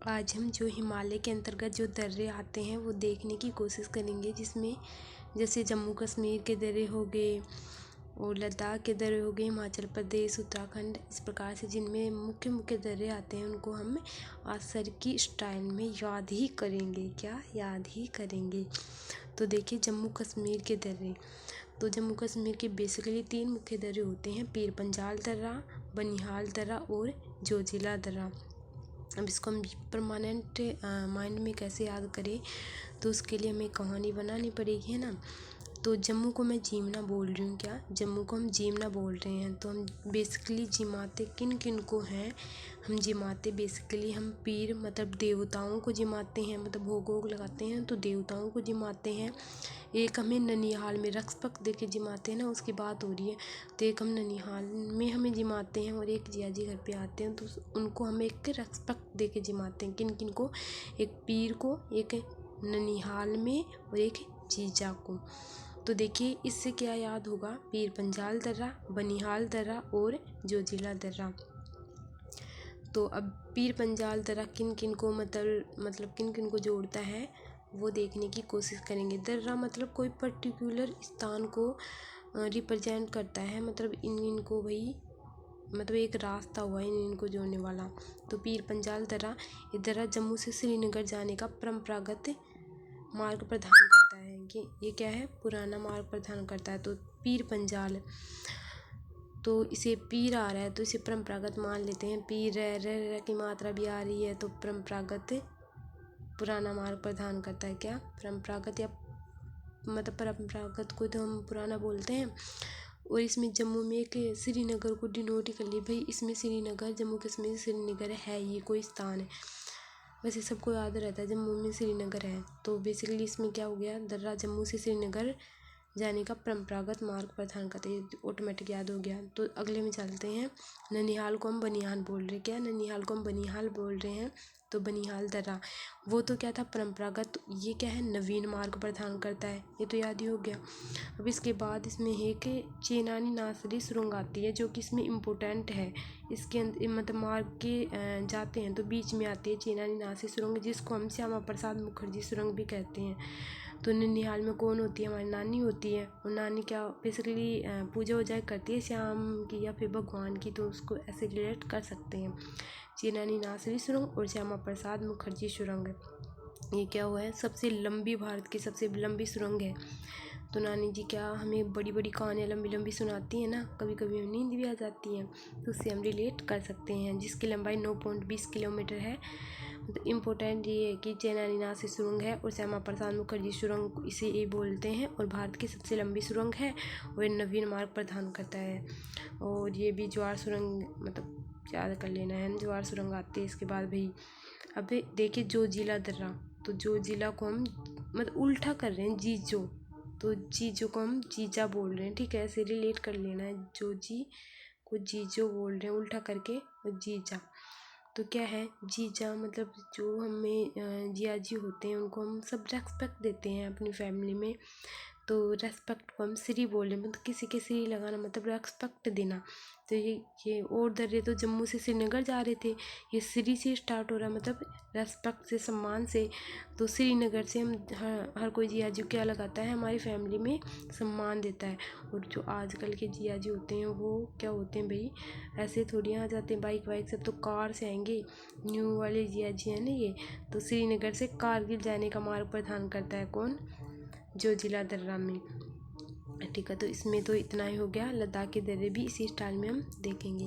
आज हम जो हिमालय के अंतर्गत जो दर्रे आते हैं वो देखने की कोशिश करेंगे, जिसमें जैसे जम्मू कश्मीर के दर्रे हो गए और लद्दाख के दर्रे हो गए, हिमाचल प्रदेश, उत्तराखंड, इस प्रकार से जिनमें मुख्य मुख्य दर्रे आते हैं उनको हम आंसर की स्टाइल में याद ही करेंगे। क्या याद ही करेंगे? तो देखिए जम्मू कश्मीर के दर्रे। तो जम्मू कश्मीर के बेसिकली 3 मुख्य दर्रे होते हैं, पीर पंजाल दर्रा, बनिहाल दर्रा और जोजिला दर्रा। अब इसको हम परमानेंट माइंड में कैसे याद करें, तो उसके लिए हमें कहानी बनानी पड़ेगी, है ना। तो जम्मू को मैं जीमना बोल रही हूँ, क्या जम्मू को हम जीमना बोल रहे हैं। तो हम बेसिकली जिमाते किन किन को हैं, हम जिमाते बेसिकली हम पीर मतलब देवताओं को जिमाते हैं, मतलब भोग वोग लगाते हैं तो देवताओं को जिमाते हैं। एक हमें ननिहाल में रक्षपक दे के जिमाते हैं ना, उसकी बात हो रही है। तो एक हम ननिहाल में हमें जिमाते हैं और एक जिया जी घर पे आते हैं तो उनको हम एक रक्षपक दे के जिमाते हैं। किन किन को? एक पीर को, एक ननिहाल में और एक जीजा को। तो देखिए इससे क्या याद होगा, पीर पंजाल दर्रा, बनिहाल दर्रा और जोजिला दर्रा। तो अब पीर पंजाल दर्रा किन किन को मतलब किन किन को जोड़ता है वो देखने की कोशिश करेंगे। दर्रा मतलब कोई पर्टिकुलर स्थान को रिप्रेजेंट करता है, मतलब इनको वही मतलब एक रास्ता हुआ इनको जोड़ने वाला। तो पीर पंजाल दर्रा, ये दर्रा जम्मू से श्रीनगर जाने का परंपरागत मार्ग प्रदान करता है। कि ये क्या है, पुराना मार्ग प्रदान करता है। तो पीर पंजाल, तो इसे पीर आ रहा है तो इसे परंपरागत मान लेते हैं। पीर र की मात्रा भी आ रही है तो परंपरागत पुराना मार्ग प्रदान करता है। क्या परंपरागत, या मतलब परंपरागत को तो हम पुराना बोलते हैं। और इसमें जम्मू में एक श्रीनगर को डिनोट कर लिए, भाई इसमें श्रीनगर, जम्मू कश्मीर श्रीनगर है, ये कोई स्थान है। वैसे सबको याद रहता है जम्मू में श्रीनगर है। तो बेसिकली इसमें क्या हो गया, दर्रा जम्मू से श्रीनगर जाने का परंपरागत मार्ग प्रदान करते हैं, ऑटोमेटिक याद हो गया। तो अगले में चलते हैं। ननिहाल को हम बनिहाल बोल रहे हैं, क्या ननिहाल को हम बनिहाल बोल रहे हैं। तो बनिहाल दर्रा वो तो क्या था, परंपरागत, ये क्या है, नवीन मार्ग प्रदान करता है, ये तो याद ही हो गया। अब इसके बाद इसमें एक चेनानी नासरी सुरंग आती है जो कि इसमें इम्पोर्टेंट है। इसके अंदर मतलब मार्ग के जाते हैं तो बीच में आती है चेनानी नासरी सुरंग, जिसको हम श्यामा प्रसाद मुखर्जी सुरंग भी कहते हैं। तो ननिहाल में कौन होती है, हमारी नानी होती है। और नानी क्या बेसिकली पूजा वूजा करती है श्याम की या फिर भगवान की, तो उसको ऐसे रिलेट कर सकते हैं। चेनानी नासरी सुरंग और श्यामा प्रसाद मुखर्जी सुरंग, ये क्या हुआ है, सबसे लंबी, भारत की सबसे लंबी सुरंग है। तो नानी जी क्या हमें बड़ी बड़ी कहानियाँ लंबी लंबी सुनाती हैं ना, कभी कभी हमें नींद भी आ जाती है, तो उससे हम रिलेट कर सकते हैं। जिसकी लंबाई 9.20 किलोमीटर है। तो इम्पोर्टेंट ये है कि चेनानी नासरी सुरंग है और श्यामा प्रसाद मुखर्जी सुरंग इसे ये बोलते हैं, और भारत की सबसे लंबी सुरंग है और नवीन मार्ग प्रदान करता है। और ये भी ज्वार सुरंग, मतलब याद कर लेना है, ज्वार सुरंग आती है इसके बाद भाई। अब देखिए जोजिला दर्रा, तो जोजिला को हम मतलब उल्टा कर रहे हैं, जीजो, तो जीजो को हम जीजा बोल रहे हैं, ठीक है, ऐसे रिलेट कर लेना है। जोजी को जीजो बोल रहे हैं उल्टा करके, और जीजा तो क्या है, जीजा मतलब जो हमें जिया जी होते हैं उनको हम सब रेस्पेक्ट देते हैं अपनी फैमिली में। तो रेस्पेक्ट को हम श्री बोल रहे हैं, मतलब किसी के श्री लगाना मतलब रेस्पेक्ट देना। तो ये और दर्रे तो जम्मू से श्रीनगर जा रहे थे, ये श्री से स्टार्ट हो रहा है, मतलब रेस्पेक्ट से, सम्मान से। तो श्रीनगर से हम हर कोई जिया जी क्या लगाता है, हमारी फैमिली में सम्मान देता है। और जो आजकल के जिया जी होते हैं वो क्या होते हैं भाई, ऐसे थोड़ी आ जाते हैं बाइक वाइक से, तो कार से आएंगे। न्यू वाले जिया जी हैं ना ये, तो श्रीनगर से कारगिल जाने का मार्ग प्रदान करता है कौन, जोजिला दर्रा में, ठीक है। तो इसमें तो इतना ही हो गया, लद्दाख के दर्रे भी इसी स्टाइल में हम देखेंगे।